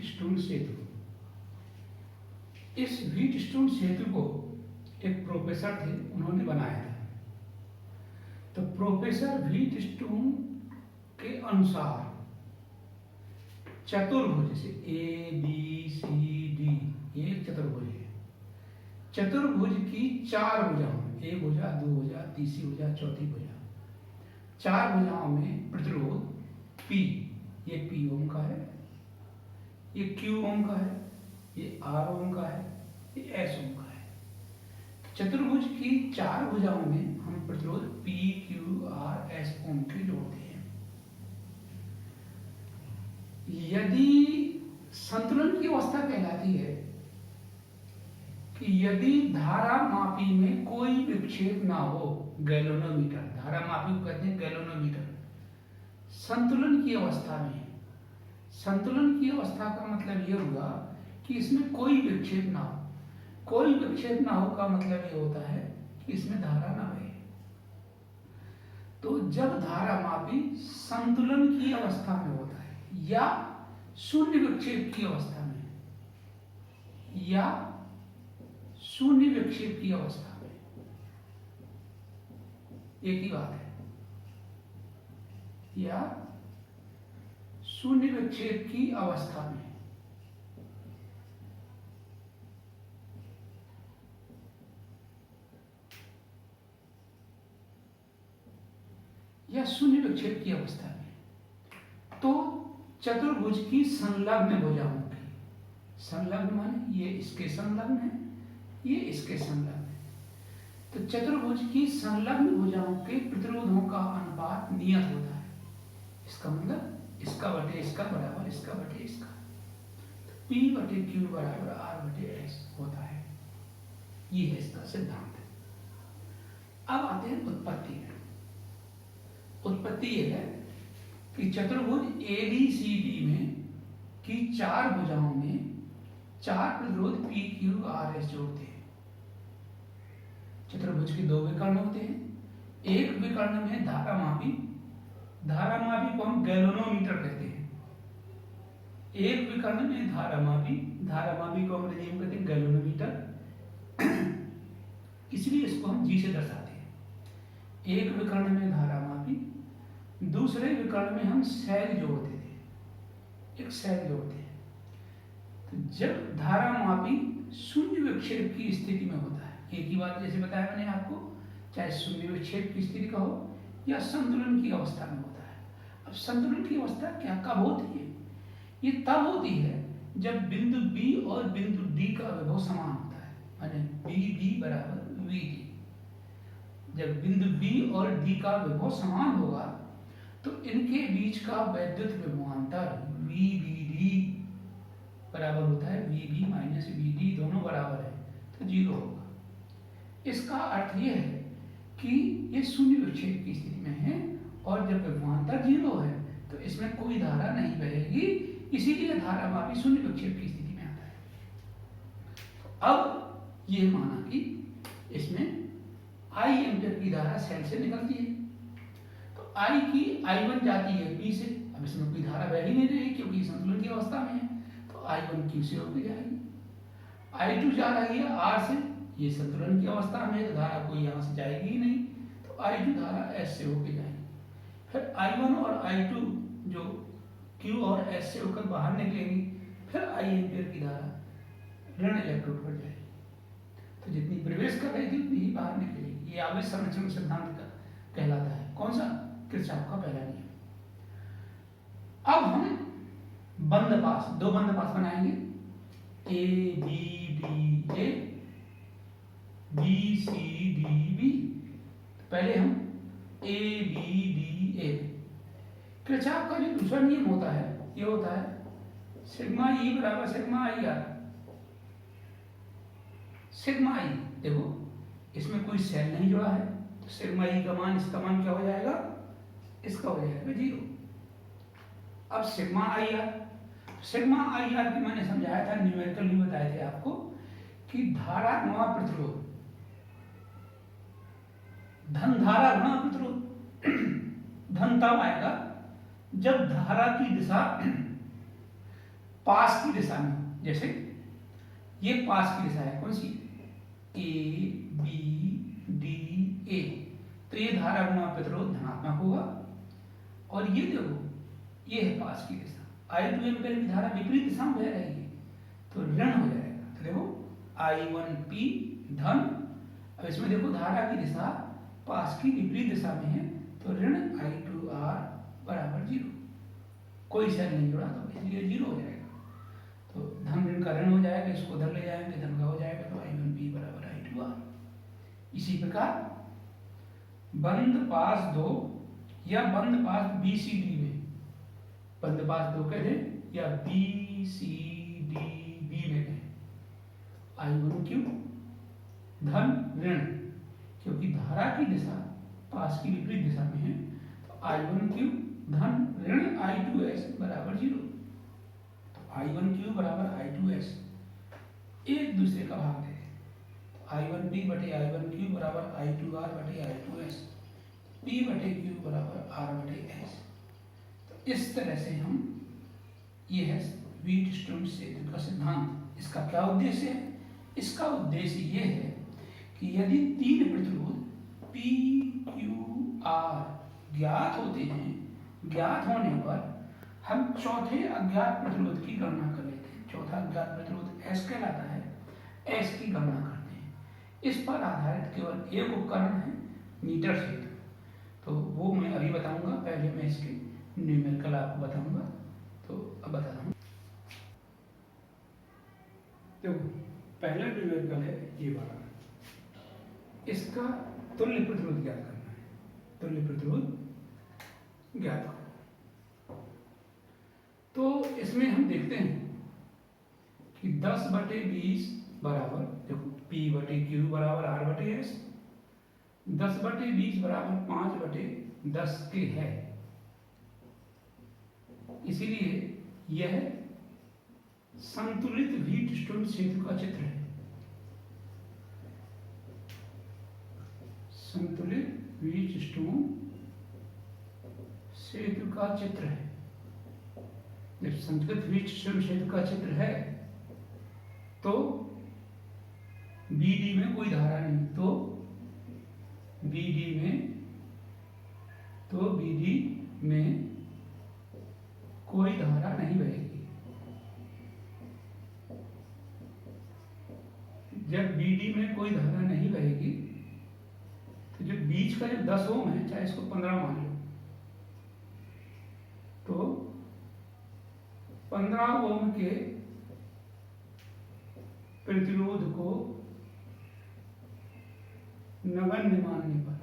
Wheatstone सेतु। इस Wheatstone सेतु को एक प्रोफेसर थे, उन्होंने बनाया था। तो प्रोफेसर व्हीटस्टोन के अनुसार चतुर्भुज, जैसे ए बी सी डी, ये चतुर्भुज है। चतुर्भुज की चार भुजाओं, एक भुजा, दो भुजा, तीसरी भुजा, चौथी भुजा, चार भुजाओं में प्रतिरोध P, ये P ओम का है, ये Q ओम का है, ये R ओम का है, ये S ओम का है। चतुर्भुज की चार भुजाओं में हम प्रतिरोध P, Q, R, S ओम के जोड़ते हैं। यदि संतुलन की अवस्था कहलाती है कि यदि धारा मापी में कोई विक्षेप ना हो, गैलोनोमीटर, धारा मापी को कहते हैं गैलोनोमीटर। संतुलन की अवस्था में, संतुलन की अवस्था का मतलब यह हुआ कि इसमें कोई विक्षेप ना हो। कोई विक्षेप ना हो का मतलब यह होता है कि इसमें धारा ना बहे। तो जब धारा मापी संतुलन की अवस्था में होता है या शून्य विक्षेप की अवस्था में, या शून्य विक्षेप की अवस्था में, एक ही बात है, या शून्य विक्षेप की अवस्था में, या शून्य विक्षेप की अवस्था में, तो चतुर्भुज की संलग्न भुजाओं की, संलग्न माने ये इसके संलग्न है, ये इसके संलग्न है। तो चतुर्भुज की संलग्न भुजाओं के प्रतिरोधों का अनुपात नियत होता है। इसका मतलब इसका बटे इसका बराबर इसका बटे इसका, तो P बटे Q बराबर R बटे S होता है। ये है इसका सिद्धांत। अब आते हैं उत्पत्ति में। उत्पत्ति यह है कि चतुर्भुज ABCD में की चार भुजाओं में चार प्रतिरोध P, Q, R, S जोड़ते हैं। चतुर्भुज के दो विकर्ण होते हैं। एक विकर्ण में धारा मापी को हम गैलोनोमीटर कहते हैं। एक विकर्ण में धारा मापी को हम अंग्रेजी में कहते हैं गैलोनोमीटर, इसलिए इसको हम G से दर्शाते हैं। एक विकर्ण में धारा मापी, दूसरे विकर्ण में हम सैग जोड़ते थे, एक सैग जोड़ते हैं। तो जब धारा मापी शून्य विक्षेप की स्थिति में होता है, एक ही बात जैसे बताया मैंने आपको, चाहे शून्य विक्षेप की स्थिति का हो या संतुलन की अवस्था में होता है। अब संतुलन की अवस्था क्या कब होती है? ये तब होती है जब बिंदु B और बिंदु D का विभव समान होता है, माने BD बराबर VD। जब बिंदु B और D का विभव समान होगा तो इनके बीच का वैद्युत विभवांतर VBD बराबर होता है VB माइनस VD, दोनों बराबर है तो 0 होगा। इसका अर्थ यह है कि ये शून्य विक्षेप की स्थिति में है और जब विभवांतर 0 है तो इसमें कोई धारा नहीं बहेगी, इसीलिए धारा मापी शून्य विक्षेप की स्थिति में आता है। तो अब ये माना कि इसमें I एम्पीयर की धारा सेल से निकलती है, तो I की I1 जाती है P से। अब इसमें कोई धारा बह ही नहीं रही क्योंकि संतुलन की अवस्था में है, तो I1 Q से होकर जाएगी। I2 जा रही है R से, ये संतुलन की अवस्था में है तो धारा कोई यहाँ से जाएगी ही नहीं, तो I2 धारा S से होकर जाएगी। फिर I1 और I2 जो Q और S से होकर बाहर निकलेंगी, फिर I एम्पीयर की धारा ऋण इलेक्ट्रोड पर जाएगी। तो जितनी प्रवेश कर रही थी उतनी ही बाहर निकलेगी। ये आवेश संरक्षण सिद्धांत का कहलाता है। कौन सा? किरचॉफ का पहला नियम। अब हम बंद पास, दो बंद पास बनाएंगे, A B D A, B C D B। पहले हम A B D A। Kirchhoff का जो दूसरा नियम होता है ये होता है सिग्मा E बराबर sigma I R। Sigma I, देखो इसमें कोई सेल नहीं जुड़ा है तो सिग्मा E का मान, इसका मान क्या हो जाएगा? इसका हो जाएगा 0। अब सिग्मा IR, सिग्मा IR की मैंने समझाया था, न्यूमेरिकली बताए थे आपको कि धारा गुणा प्रतिरोध, धन धारा गुणा प्रतिरोध। धन तब आएगा जब धारा की दिशा पास की दिशा में, जैसे ये पास की दिशा है, कौन सी, ए बी डी ए, तो ये धारा गुणा प्रतिरोध धनात्मक होगा। और ये देखो ये है पास की दिशा, I2 एम्पीयर की धारा विपरीत दिशा में बह रही है तो ऋण हो जाएगा। तो देखो I1P धन, अब इसमें देखो धारा की दिशा पास की विपरीत दिशा में है तो ऋण I2R बराबर 0, कोई सेल नहीं जुड़ा तो इसलिए 0 हो जाएगा। तो धन ऋण का ऋण हो जाएगा, इसको उधर ले जाएंगे, धन का हो जाएगा, तो I1P बराबर I2R। इसी प्रकार बंद पास 2 या बंद पास BCD में, बंद पास 2 कह दें या BCDB में कहें, I1Q धन ऋण, क्योंकि धारा की दिशा पास की विपरीत दिशा में है तो I1Q धन ऋण I2S बराबर 0। तो I1Q बराबर I2S एक दूसरे का भाग है, तो I1P बटे I1Q बराबर I2R बटे I2S, P बटे Q बराबर R बटे S। तो इस तरह से हम, ये है व्हीटस्टोन सेतु का सिद्धांत। इसका क्या उद्देश्य है? इसका उद्देश्य ये है कि यदि तीन प्रतिरोध P, Q, R ज्ञात होते हैं, ज्ञात होने पर हम चौथे अज्ञात प्रतिरोध की गणना कर लेते हैं। चौथा अज्ञात प्रतिरोध S कहलाता है, S की गणना करते हैं। इस पर आधारित केवल एक उपकरण है, मीटर सेतु, तो वो मैं अभी बताऊंगा, पहले मैं इसके न्यूमेरिकल आपको बताऊंगा। तो अब बताता हूँ। देखो पहला न्यूमेरिकल है ये वाला, इसका तुल्य प्रतिरोध ज्ञात करना है, तुल्य प्रतिरोध ज्ञात करो। तो इसमें हम देखते हैं कि 10/20 बराबर, देखो P बटे Q बराबर R बटे S, 10/20 बराबर 5/10 के है, इसीलिए यह संतुलित व्हीटस्टोन सेतु का चित्र है। संतुलित व्हीटस्टोन सेतु का चित्र है। जब संतुलित व्हीटस्टोन सेतु का चित्र है तो BD में कोई धारा नहीं, तो BD में कोई धारा नहीं बहेगी। जब BD में कोई धारा नहीं बहेगी तो जो बीच का जो 10 ओम है, चाहे इसको 15 मान लो, तो 15 ओम के प्रतिरोध को नगण्य मानने पर,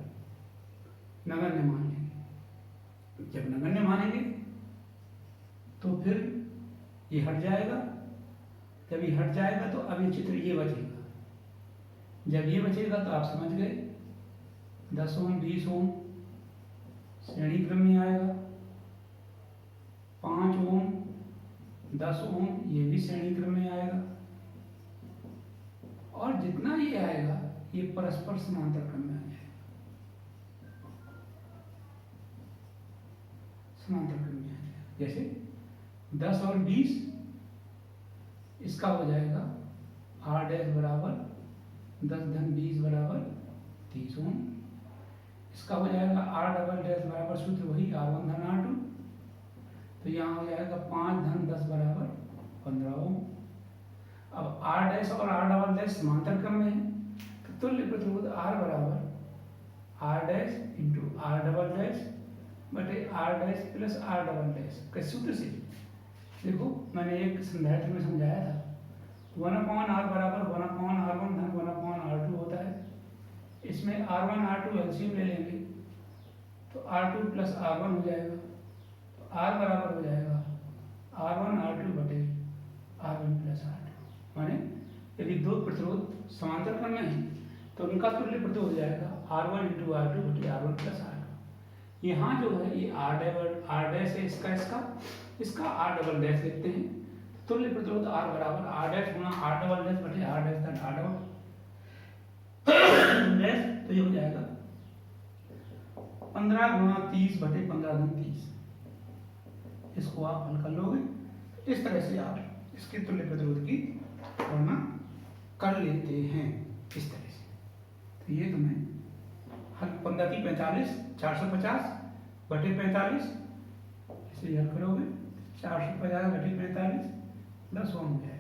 नगण्य मान लेंगे। जब नगण्य मानेंगे तो फिर ये हट जाएगा, जब ये हट जाएगा तो अब ये चित्र ये बचेगा। जब ये बचेगा तो आप समझ गए 10 ओम 20 ओम श्रेणी क्रम में आएगा, 5 ओम 10 ओम ये भी श्रेणी क्रम में आएगा, और जितना ये आएगा ये परस्पर समांतर क्रम में आ जाएगा, समांतर क्रम में आ जाएगा। जैसे 10 और 20, इसका हो जाएगा R डैश बराबर 10 धन 20 बराबर 30 ओम, इसका हो जाएगा R डबल डैश बराबर सूत्र वही R1 धन R2, तो यहाँ हो जाएगा 5 धन 10 बराबर 15 ओम। अब R डैश और R डबल डैश समांतर क्रम में है, तो तुल्य प्रतिरोध R बराबर R dash into R double dash बटे R dash plus R double dash. किस सूत्र से? देखो मैंने एक संधारित्र में समझाया था, 1/R बराबर 1/R1 धन 1/R2 होता है। इसमें R1 R2 एलसीएम ले लेंगे तो R2 प्लस R1 हो जाएगा, तो R बराबर हो जाएगा R1 R2 बटे R1 प्लस R2। माने यदि दो प्रतिरोध समांतर क्रम में है तो उनका तुल्य प्रतिरोध हो जाएगा R1 इंटू R2 बटे R1 प्लस R2। यहाँ जो है ये R डैश है, इसका R डबल डैश लिखते हैं, तुल्य प्रतिरोध R बराबर R डैश गुणा R डबल डैश बटे R डैश धन R डबल डैश, तो ये हो जाएगा 15 गुणा 30 बटे 15 धन 30। इसको आप हल कर लोगे, इस तरह से आप इसके तुल्य प्रतिरोध की गणना कर लेते हैं इस तरह से। तो ये तुम्हें हल 15 की 45 450 बटे 45 इसे हल करोगे 450 बटे 45 10 ओम हो जाएगा।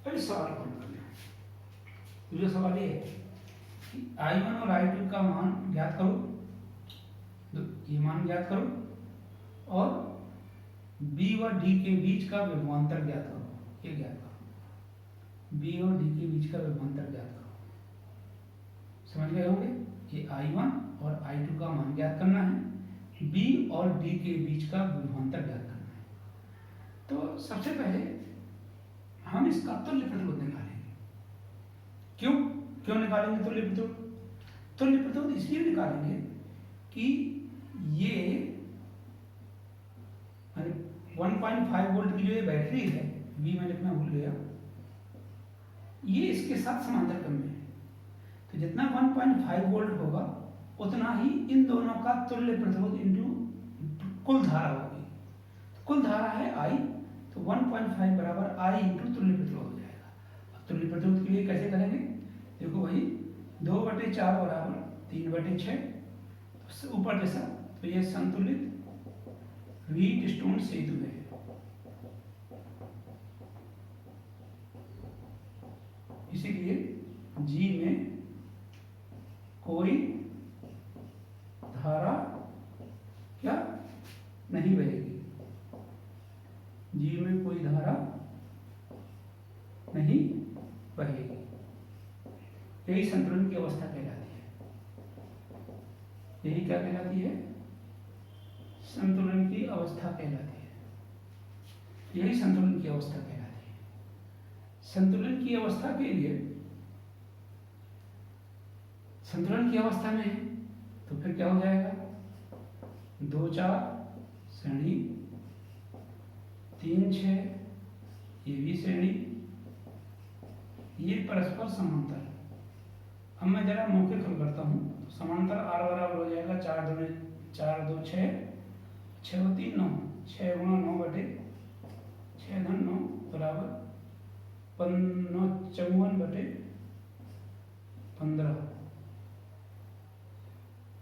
अब इस सवाल को हल करना है। दूसरा सवाल ये है कि I1 और I2 का मान ज्ञात करो, ये मान ज्ञात करो और B और D के बीच का विभवांतर ज्ञात करो। ये ज्ञात करो, B और D के बीच का विभवांतर ज्ञात करो। समझ गए होंगे? ये I1 और I2 का मान ज्ञात करना है, B और D के बीच का विभवांतर ज्ञात करना है। तो सबसे पहले हम इसका तुल्य प्रतिरोध निकालेंगे। क्यों निकालेंगे तुल्य प्रतिरोध? तुल्य प्रतिरोध इसलिए निकालेंगे कि ये 1.5 वोल्ट की जो ये बैटरी है, V मैं लिखना भूल गया, ये इसके साथ समांतर क्रम में है। तो जितना 1.5 वोल्ट होगा उतना ही इन दोनों का तुल्य प्रतिरोध इंटू कुल धारा होगी। तो कुल धारा है I, तो 1.5 बराबर I इंटू तुल्य प्रतिरोध हो जाएगा। अब तुल्य प्रतिरोध के लिए कैसे करेंगे? देखो भाई 2/4 बराबर 3/6 ऊपर जैसा, तो ये संतुलित व्हीटस्टोन सेतु है। इसीलिए G में कोई धारा क्या नहीं बहेगी, G में कोई धारा नहीं बहेगी। यही संतुलन की अवस्था कहलाती है। यही क्या कहलाती है? संतुलन की अवस्था कहलाती है। यही संतुलन की अवस्था कहलाती है। संतुलन की अवस्था के लिए, संतुलन की अवस्था में है तो फिर क्या हो जाएगा? 2-4 श्रेणी, 3-6 ये भी श्रेणी, ये परस्पर समांतर। अब मैं जरा मौखिक हल करता हूँ। तो समांतर R बराबर हो जाएगा 4 2 6 6 और 3 9, 6 गुणा 9 बटे 6 धन 9 बराबर 54 बटे 15।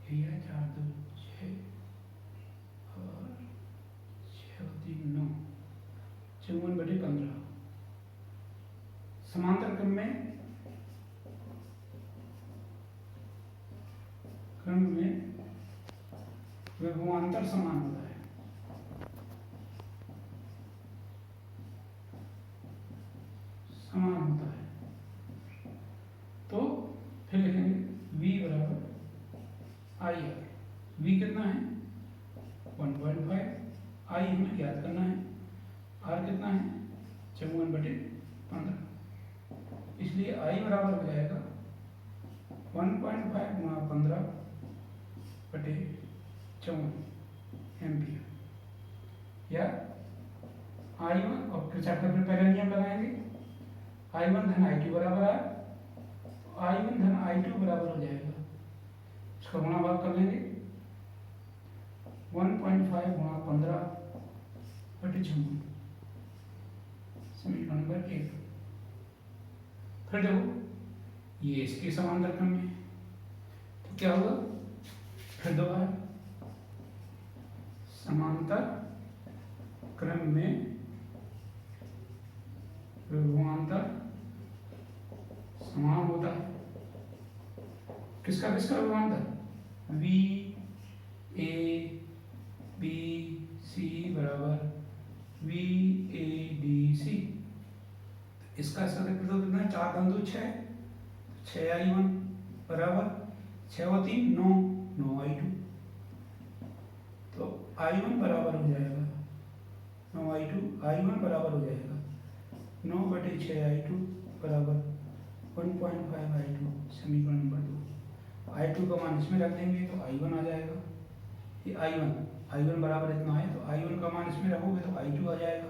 यही है 4 2 6 और 6 और 3 9, 54 बटे 15। समांतर क्रम में विभवांतर समान होता है। समान होता है तो फिर लिखेंगे V बराबर IR। V कितना है? 1.5। I हमें ज्ञात करना है। R कितना है? 54 बटे 15। इसलिए I बराबर हो जाएगा 1.5 गुणा 15 बटे 54 एम्पियर। या I1 और किरचॉफ का फिर पहला नियम लगाएंगे। I1 धन I2 बराबर है, तो I1 धन I2 बराबर हो जाएगा, इसका गुणा भाग कर लेंगे 1.5 गुणा 15 बटे 56, समीकरण नंबर 1। फिर देखो ये इसके समांतर क्रम में, तो क्या होगा? फिर दोबारा समांतर क्रम में विभवांतर समान होता है। किसका किसका विभवांतर? V A B C बराबर V A D C। इसका प्रतिरोध कितना है? 4 2 6, 6 I1 बराबर 6 और 3 9, 9 I2। तो I1 बराबर हो जाएगा 9 I2। I1 बराबर हो जाएगा 9 बटे 6 I2 बराबर 1.5 I2, समीकरण नंबर 2। I2 का मान इसमें रख देंगे तो I1 आ जाएगा। ये I1 बराबर इतना है, तो I1 का मान इसमें रखोगे तो I2 आ जाएगा,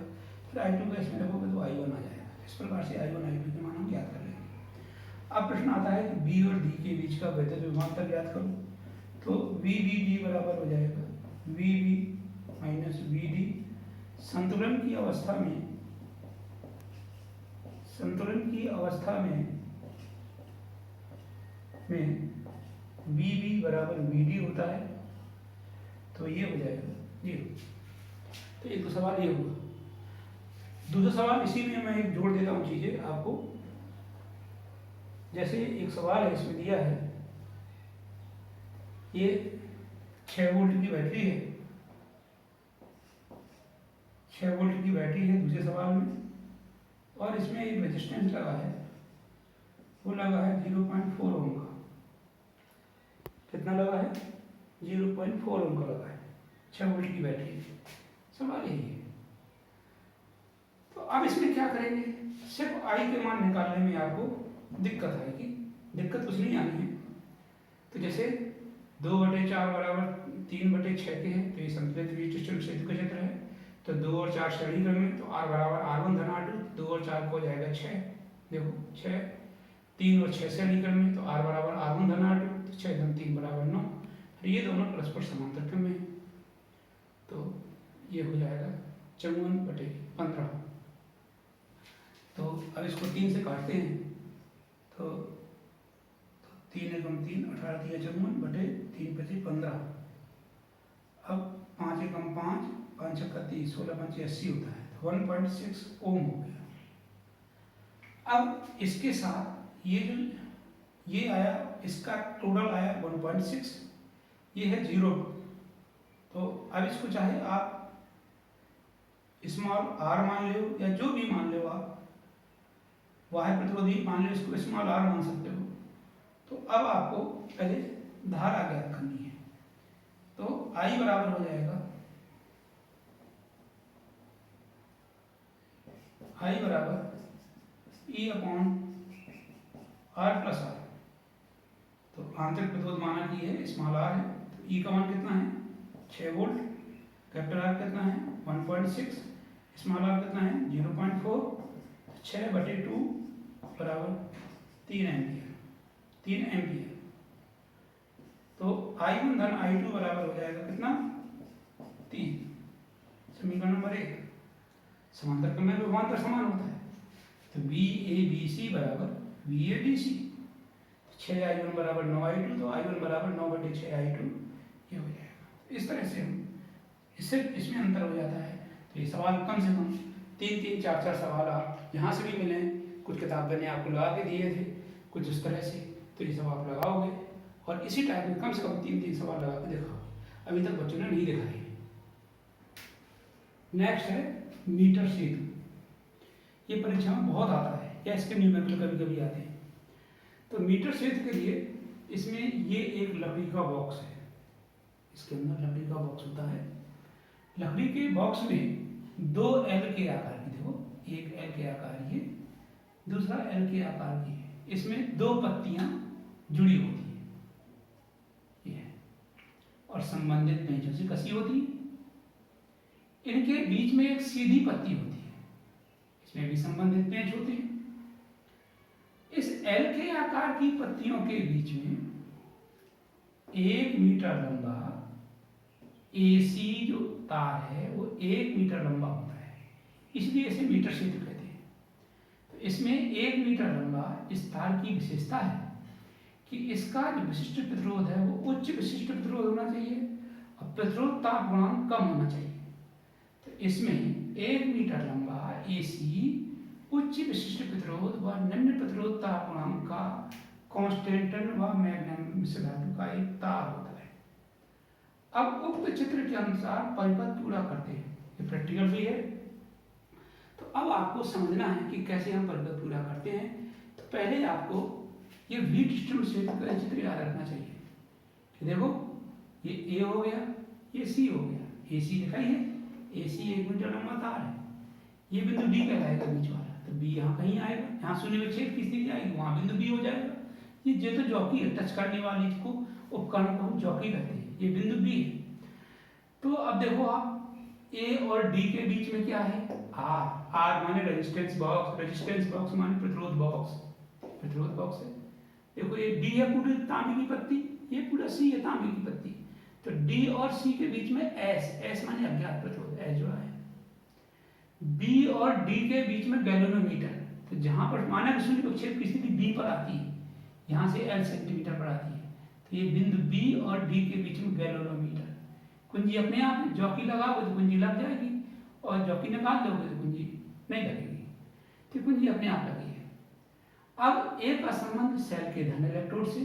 फिर I2 का इसमें रखोगे तो I1 आ जाएगा। इस प्रकार से I1 I2 के मान हम ज्ञात कर लेंगे। अब प्रश्न आता है कि B और D के बीच का वैद्युत विभवांतर ज्ञात करो। तो VBD बराबर हो जाएगा VB माइनस VD। संतुलन की अवस्था में संतुलन की अवस्था में VB बराबर VD होता है, तो ये हो जाएगा 0। तो एक तो सवाल ये हुआ। दूसरा सवाल इसी में मैं एक जोड़ देता हूँ चीजें आपको। जैसे एक सवाल है, इसमें दिया है ये 6 वोल्ट की बैटरी है, 6 वोल्ट की बैटरी है दूसरे सवाल में, और इसमें एक रेजिस्टेंस लगा है, वो लगा है 0.4 ओम का। कितना लगा है? 0.4 ओम का लगा है, 6 वोल्ट की बैटरी। सवाल यही है। तो अब इसमें क्या करेंगे? सिर्फ आई के मान निकालने में आपको दिक्कत आएगी। दिक्कत कुछ नहीं आनी है। तो जैसे 2/4 बराबर 3/6 के है, तो ये संतुलित विशिष्ट क्षेत्र का क्षेत्र है। तो 2 और 4 श्रेणी क्रम में, तो R बराबर R1 धन R2, 2 और 4 को हो जाएगा 6। देखो 6, 3 और 6 श्रेणी क्रम में, तो R बराबर R1 धन R2, तो 6 धन 3 बराबर 9। और ये दोनों परस्पर समांतर क्रम में है, तो ये हो जाएगा 54/15। तो अब इसको 3 से काटते हैं, तो 3 एकम 3, 18 3 54/3 × 15। अब 5 एकम 5, 5 छक्का 30, 16 पंचे 80 होता है, तो 1.6 ओम हो गया। अब इसके साथ ये जो ये आया, इसका टोटल आया 1.6, ये है 0। तो अब इसको चाहे आप स्मॉल r मान लो या जो भी मान लो, आप वाह्य प्रतिरोधी मान लो, इसको स्मॉल r मान सकते हो। तो अब आपको पहले धारा ज्ञात करनी है। तो I बराबर हो जाएगा, I बराबर E/R प्लस R। तो आंतरिक प्रतिरोध माना कि है स्मॉल r है, तो E का मान कितना है? 6 वोल्ट। कैपिटल R कितना है? 1.6। स्मॉल r कितना है? 0.4। 6/2 बराबर 3 एम्पियर, 3 एम्पियर। तो I1 धन I2 बराबर हो जाएगा कितना? 3। समीकरण नंबर 1। समांतर क्रम में विभवांतर समान होता है, तो VABC बराबर VADC। 6I1 बराबर 9I2, तो I1 बराबर 9/6I2, ये हो जाएगा। इस तरह से हम इससे इसमें अंतर हो जाता है। तो ये सवाल कम से कम 3-3, 4-4 सवाल आप यहाँ से भी मिले, कुछ किताब मैंने आपको लगा के दिए थे कुछ इस तरह से, तो ये सब आप लगाओगे और इसी टाइप में कम से कम 3-3 सवाल लगा के दिखाओ। अभी तक बच्चों ने नहीं दिखाई। नेक्स्ट है मीटर क्षेत्र। ये परीक्षा में बहुत आता है, या इसके न्यूमेरिकल कभी कभी आते हैं। तो मीटर क्षेत्र के लिए इसमें ये एक लकड़ी का बॉक्स है, इसके अंदर लकड़ी का बॉक्स होता है। लकड़ी के बॉक्स में 2 L के आकार की, देखो एक L के आकार ये, दूसरा L के आकार की है। इसमें 2 पत्तियां जुड़ी होती है, ये है, और संबंधित पेंचों से कसी होती है। इनके बीच में एक सीधी पत्ती होती है, इसमें भी संबंधित पेंच होते हैं। इस L के आकार की पत्तियों के बीच में 1 मीटर लंबा AC जो तार है वो 1 मीटर लंबा होता है, इसलिए इसे मीटर क्षेत्र कहते हैं। तो इसमें 1 मीटर लंबा इस तार की विशेषता है कि इसका जो विशिष्ट प्रतिरोध है वो उच्च विशिष्ट प्रतिरोध होना चाहिए और प्रतिरोध ताप गुणांक कम होना चाहिए। तो इसमें 1 मीटर लंबा AC उच्च विशिष्ट प्रतिरोध व निम्न प्रतिरोध ताप गुणांक का कॉन्स्टेंटन व मैग्नेटिक मिश्र धातु का एक तार होता है। अब उक्त चित्र के अनुसार परिपथ पूरा करते हैं, ये प्रैक्टिकल भी है। तो अब आपको समझना है कि कैसे हम परिपथ पूरा करते हैं। तो पहले आपको ये वीट स्ट्रीम क्षेत्र का चित्र याद रखना चाहिए कि देखो ये A हो गया, ये C हो गया, AC लिखा ही है, AC 1 मीटर लंबा तार है। ये बिंदु D कहलाएगा बीच वाला, तो B यहाँ कहीं आएगा, यहाँ शून्य विच्छेद की स्थिति आएगी, वहाँ बिंदु B हो जाएगा। ये तो जॉकी है, टच करने वाले को उपकरण को हम जॉकी कहते हैं, ये बिंदु B है। तो अब देखो आप A और D के बीच में क्या है? R माने रेजिस्टेंस बॉक्स, रेजिस्टेंस बॉक्स माने प्रतिरोध बॉक्स, प्रतिरोध बॉक्स है। देखो ये D है पूरी तांबे की पत्ती, ये पूरा C है तांबे की पत्ती। तो D और C के बीच में S माने अज्ञात प्रतिरोध, S जुड़ा है। B और D के बीच में गैल्वेनोमीटर, तो जहाँ पर माना कि शून्य विक्षेप की स्थिति बी पर आती है, यहाँ से एल सेंटीमीटर पर आती है, तो ये बिंदु बी और डी के बीच में गैल्वेनोमीटर। कुंजी अपने आप है, जॉकी लगाओगे तो कुंजी लग जाएगी, और जॉकी निकाल दोगे तो कुंजी नहीं लगेगी, तो कुंजी अपने आप लगी है। अब ए का संबंध सेल के धन इलेक्ट्रोड से,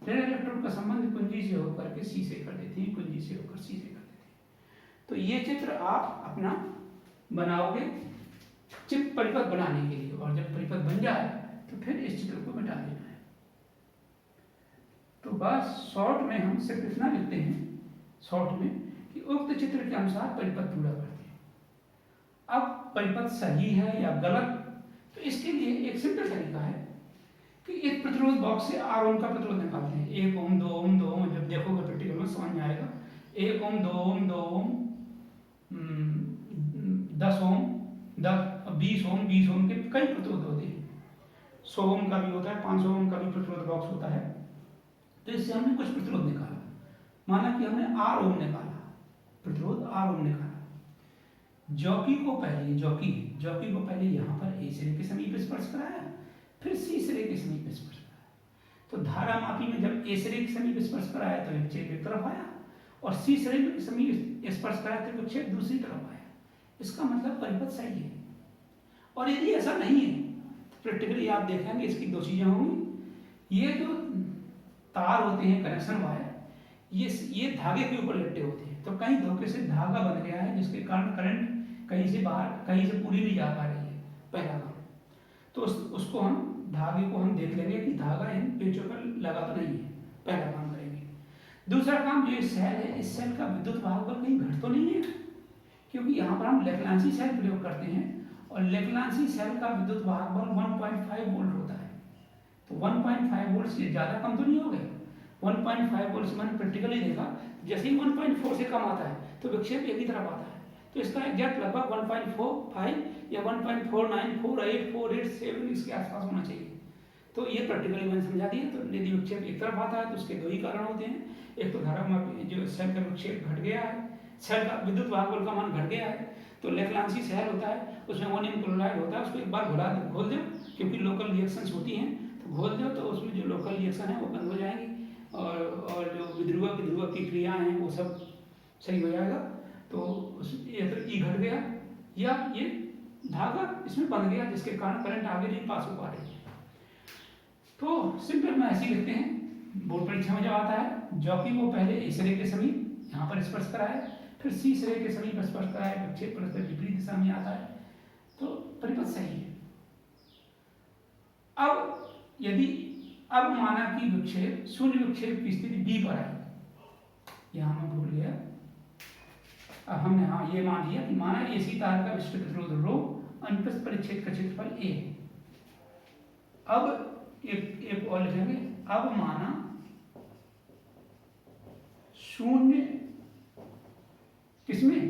ऋण इलेक्ट्रोड का संबंध कुंजी से होकर के सी से कर देती है, कुंजी से होकर सी से कर देती है। तो ये चित्र आप अपना बनाओगे चिप परिपथ बनाने के लिए, और जब परिपथ बन जाए तो फिर इस चित्र को मिटा देना है। तो बस शॉर्ट में हम सिर्फ इतना लिखते हैं शॉर्ट में कि उक्त चित्र के अनुसार परिपथ पूरा करते हैं। अब परिपथ सही है या गलत, तो इसके लिए एक सिंपल तरीका है कि एक प्रतिरोध बॉक्स से R ओम का प्रतिरोध निकालते हैं। 1 ओम 2 ओम 2 ओम, जब देखोगे प्रैक्टिकल में समझ में आएगा। 1 ओम 2 ओम 2 ओम 10 ओम 20 ओम 20 ओम के कई प्रतिरोध होते हैं। 100 ओम का भी होता है, 500 ओम का भी प्रतिरोध बॉक्स होता है। तो इससे हमने कुछ प्रतिरोध निकाला, माना कि हमने R ओम निकाला, प्रतिरोध R ओम निकाला। जॉकी को पहले यहाँ पर ए सिरे के समीप स्पर्श कराया, फिर सी सिरे के समीप स्पर्श कराया। तो धारा मापी में जब ए सिरे के समीप स्पर्श कराया तो विक्षेप एक तरफ आया, और सी सिरे के समीप स्पर्श कराया तो विक्षेप दूसरी तरफ आया। इसका मतलब परिपथ सही है। और यदि ऐसा नहीं है तो प्रैक्टिकली आप देखेंगे इसकी दो चीजें होंगी। ये जो तार होते हैं, कनेक्शन वायर, ये धागे के ऊपर लटके होते हैं, तो कहीं धोखे से धागा बन गया है, जिसके कारण करंट कहीं से बाहर, कहीं से पूरी नहीं जा पा रही है, पहला काम। तो उसको हम धागे को हम देख लेंगे कि धागा इन पेचों पर लगा तो नहीं है, पहला काम करेंगे। दूसरा काम, जो सेल है, इस सेल का विद्युत वाहक बल कहीं घट तो नहीं है, क्योंकि यहाँ पर हम लेफ्लांसी सेल प्रयोग करते हैं, और लेफ्लांसी सेल का विद्युत वाहक बल 1.5 वोल्ट होता है। तो 1.5 वोल्ट से ज़्यादा कम तो नहीं हो गया। 1.5 वोल्ट से मैंने प्रैक्टिकली देखा, जैसे ही 1.4 से कम आता है तो विक्षेप एक ही तरफ आता है। तो इसका एग्जैक्ट लगभग 1.45 या 1.494847 इसके आसपास होना चाहिए। तो ये प्रैक्टिकली मैंने समझा दिया। तो यदि विक्षेप एक तरफ आता है तो उसके दो ही कारण होते हैं। एक तो धारा मापी जो सेल का विक्षेप घट गया है, सेल का विद्युत वाहक बल का मान घट गया है, तो लेफ्लांसी सेल होता है, उसमें अमोनियम क्लोराइड होता है, उसको एक बार घोल दो, क्योंकि लोकल रिएक्शंस होती हैं, तो घोल दो तो उसमें जो लोकल रिएक्शन है वो बंद हो जाएंगी, और जो विध्रुवक की क्रियाएं हैं वो सब सही हो जाएगा। तो ये तो ई घट गया, या ये धागा इसमें बंध गया, जिसके कारण करंट आगे नहीं पास हो पा रही है। तो सिंपल में ऐसे ही लिखते हैं। बोर्ड परीक्षा में जब आता है, जॉकी को पहले ए सिरे के समीप यहाँ पर स्पर्श कराए, फिर सी सिरे के समीप स्पर्श कराए, विक्षेप परस्पर विपरीत दिशा में आता है, तो परिपथ सही है। अब माना कि विक्षेप शून्य विक्षेप की स्थिति बी पर आई, यहाँ मैं भूल गया। अब हमने ये मान लिया कि माना एसी तार का विशिष्ट प्रतिरोध रो, अनुप्रस्थ परिच्छेद का क्षेत्रफल ए। अब एक और लिखेंगे। अब माना शून्य किसमें,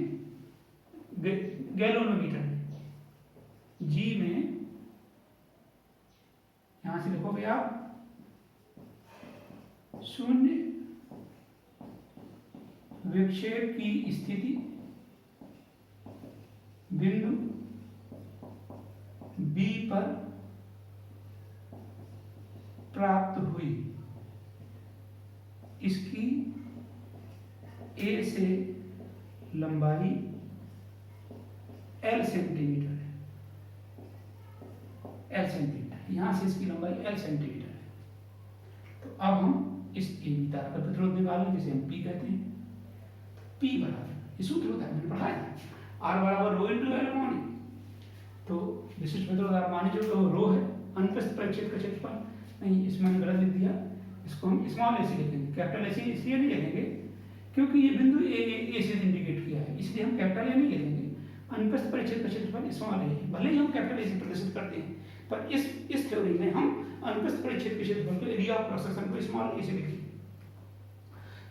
गैल्वेनोमीटर में, जी में, यहां से लिखोगे आप शून्य विक्षेप की स्थिति बिंदु बी पर प्राप्त हुई। इसकी ए से लंबाई एल सेंटीमीटर है, एल सेंटीमीटर, यहां से इसकी लंबाई एल सेंटीमीटर है। तो अब हम इस ए तार का प्रतिरोध निकालें, जिसे हम पी कहते हैं। पी बराबर, ये सूत्र होता है, मैंने पढ़ाया था, आर बराबर रो इंटू एल अपॉन ए। तो विशिष्ट प्रतिरोध आप मान लीजिए रो है, अनुप्रस्थ परिच्छेद का क्षेत्रफल, नहीं इसमें मैंने गलत लिख दिया, इसको हम स्मॉल ए से लिखेंगे। कैपिटल ए से इसलिए नहीं लिखेंगे क्योंकि ये बिंदु ए से इंडिकेट किया है, इसलिए हम कैपिटल ए नहीं लिखेंगे। अनुप्रस्थ परिच्छेद का क्षेत्रफल स्मॉल ए है, भले ही हम कैपिटल ए से प्रदर्शित करते हैं, पर इस थ्योरी में हम अनुप्रस्थ परिच्छेद के क्षेत्रफल को, एरिया ऑफ क्रॉस सेक्शन को स्मॉल ए से लिखेंगे।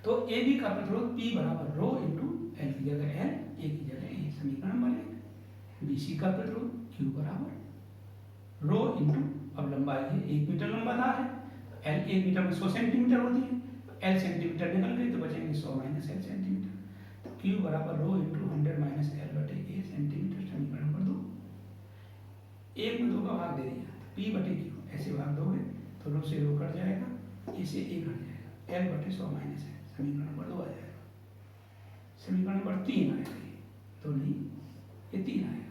तो ए बी का प्रतिरोध पी बराबर रो इंटू एल की जगह एल, ए की जगह ए, समीकरण नंबर 1। बी सी का प्रतिरोध क्यू बराबर रो इंटू, अब लंबाई है 1 मीटर लंबा तार है, एल 1 मीटर में 100 सेंटीमीटर होती है, तो एल सेंटीमीटर निकल गई, तो बचेंगे 100 माइनस एल सेंटीमीटर। तो क्यू बराबर रो इंटू 100 माइनस एल बटे ए सेंटीमीटर, समीकरण नंबर 2। 1 में 2 का भाग दे दिया, P बटे Q ऐसे भाग दोगे तो रो से रो कट जाएगा, इसे 1 घट जाएगा, L बटे 100 माइनस है, समीकरण नंबर 2 आ जाएगा। समीकरण नंबर 3 आएगा, तो नहीं ये 3 आएगा।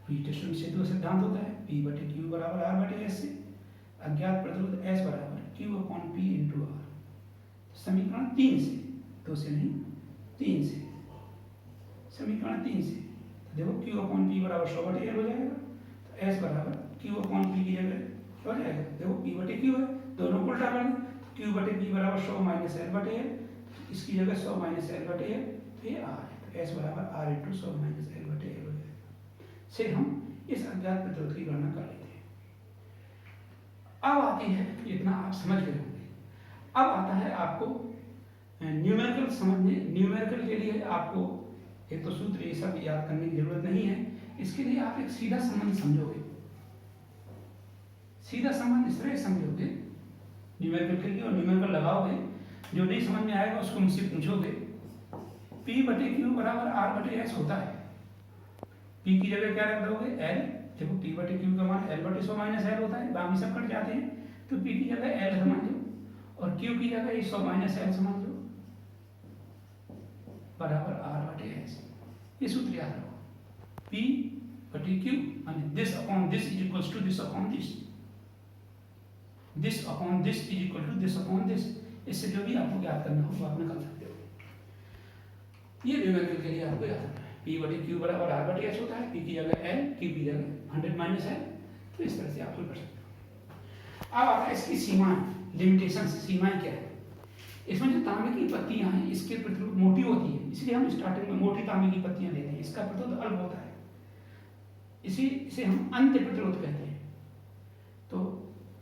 हीट से दो सिद्धांत होता है, P बटे Q बराबर R बटे S से अज्ञात प्रतिरोध S बराबर Q upon P into R। समीकरण 3 से, 2 से नहीं 3 से, समीकरण 3 से तो देखो Q अपॉन P बराबर 100 बटे L हो जाएगा, तो S बराबर Q अपॉन P की जगह क्या हो जाएगा, देखो P बटे Q है, दोनों को उल्टा कर दें, Q बटे P बराबर 100 माइनस L बटे L, इसकी जगह 100 माइनस L बटे L, तो ये R है, तो S बराबर R इंटू 100 माइनस L बटे L हो जाएगा। से हम इस अज्ञात प्रतिरोध की गणना कर लेते हैं। अब आती है, इतना आप समझ गए होंगे, अब आता है आपको न्यूमेरिकल समझने। न्यूमेरिकल के लिए आपको एक तो सूत्र ये सब याद करने की जरूरत नहीं है, इसके लिए आप एक सीधा संबंध समझोगे, सीधा संबंध इस तरह समझोगे न्यूमेरिकल के लिए, और न्यूमेरिकल लगाओगे, जो नहीं समझ में आएगा उसको मुझसे पूछोगे। P बटे Q बराबर R बटे S होता है, P की जगह क्या रख दोगे L, देखो P बटे Q का मान L बटे 100 माइनस L होता है, बाकी सब कट जाते हैं, तो P की जगह L समझ लो और Q की जगह 100 माइनस L समझ लो बराबर R बटे S। ये सूत्र याद रखो, P बटे Q यानी this upon this is equals to this upon this, this upon this is equal to this upon this. इससे जो भी आपको याद करना हो वो आप निकाल सकते हो। ये न्यूमेरिकल के लिए आपको याद रखना है, P बटे Q बराबर R बटे S होता है, P की जगह L, Q की जगह 100 माइनस L, तो इस तरह से आप कर सकते हो। अब आता है इसकी सीमाएं, लिमिटेशंस, सीमाएं क्या है। इसमें जो तांबे की पत्तियां हैं इसके प्रतिरोध मोटी होती है, इसलिए हम स्टार्टिंग में मोटी तांबे की पत्तियां लेते हैं, इसका प्रतिरोध अल्प होता है, इसे हम अंत्य प्रतिरोध कहते हैं। तो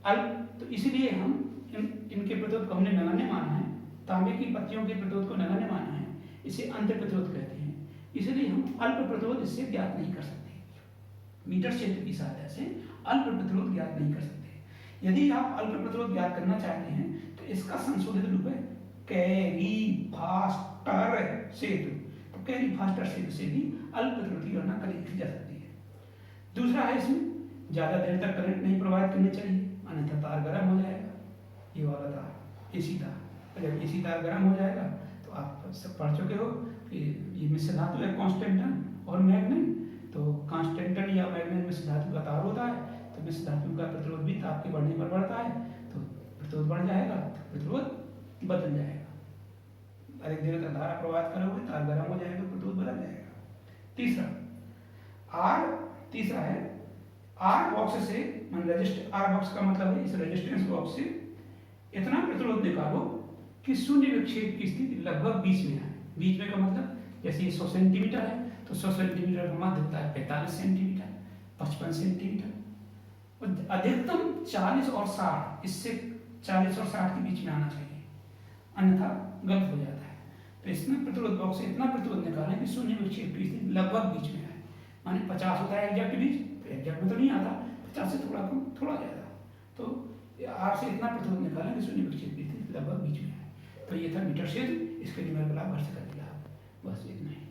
अल्प, तो इसलिए हम इनके प्रतिरोध को हमने नगण्य माना है, तांबे की पत्तियों के प्रतिरोध को नगण्य माना है, इसे अंत्य प्रतिरोध कहते हैं, इसलिए हम अल्प प्रतिरोध इससे ज्ञात नहीं कर सकते, मीटर क्षेत्र की सहायता से अल्प प्रतिरोध ज्ञात नहीं कर सकते। यदि आप अल्प प्रतिरोध ज्ञात करना चाहते हैं तो इसका संशोधित रूप है कैरी-फास्टर सेतु, तो कैरी-फास्टर सेतु से भी अल्प प्रतिरोध की गणना की जा सकती है। दूसरा है, इसमें ज्यादा देर तक करंट नहीं प्रवाहित करनी चाहिए, अन्यथा तार गर्म हो जाएगा। ये वाला तार एसी तार, जब एसी तार गर्म हो जाएगा तो आप सब पढ़ चुके हो कि ये मिश्र धातु है कांस्टेंटन और मैग्नेट, तो कांस्टेंटन या मैग्नेट मिश्र धातु का तार होता है, तो मिश्र धातु का प्रतिरोध भी ताप के बढ़ने पर बढ़ता है, तो प्रतिरोध बढ़ जाएगा तो प्रतिरोध बदल जाएगा। अधिक देर तक धारा प्रवाहित करोगे तार गर्म हो जाएगा, प्रतिरोध बदल जाएगा। तीसरा है आर बॉक्स से, आर बॉक्स का मतलब है इस रेजिस्टेंस बॉक्स से इतना प्रतिरोध निकालो कि शून्य विक्षेप की स्थिति लगभग बीच में है। बीच में का मतलब जैसे ये 100 सेंटीमीटर है तो 100 सेंटीमीटर का माध्य होता है 45 सेंटीमीटर, 55 सेंटीमीटर, और अधिकतम 40 और 60, इससे 40 और 60 के बीच में आना चाहिए, अन्यथा गलत हो जाता है। तो इसमें प्रतिरोध बॉक्स से इतना प्रतिरोध निकालें कि शून्य विक्षेप की स्थिति लगभग बीच में है, माने 50 होता है एग्जैक्ट बीच, तो एग्जैक्ट में तो नहीं आता, 50 से थोड़ा कम थोड़ा ज़्यादा, तो आर से इतना प्रतिरोध निकालें कि शून्य विक्षेप की स्थिति लगभग बीच में है। तो ये था मीटर क्षेत्र, इसके न्यूमेरिकल आप घर से कर दिया, बस इतना ही।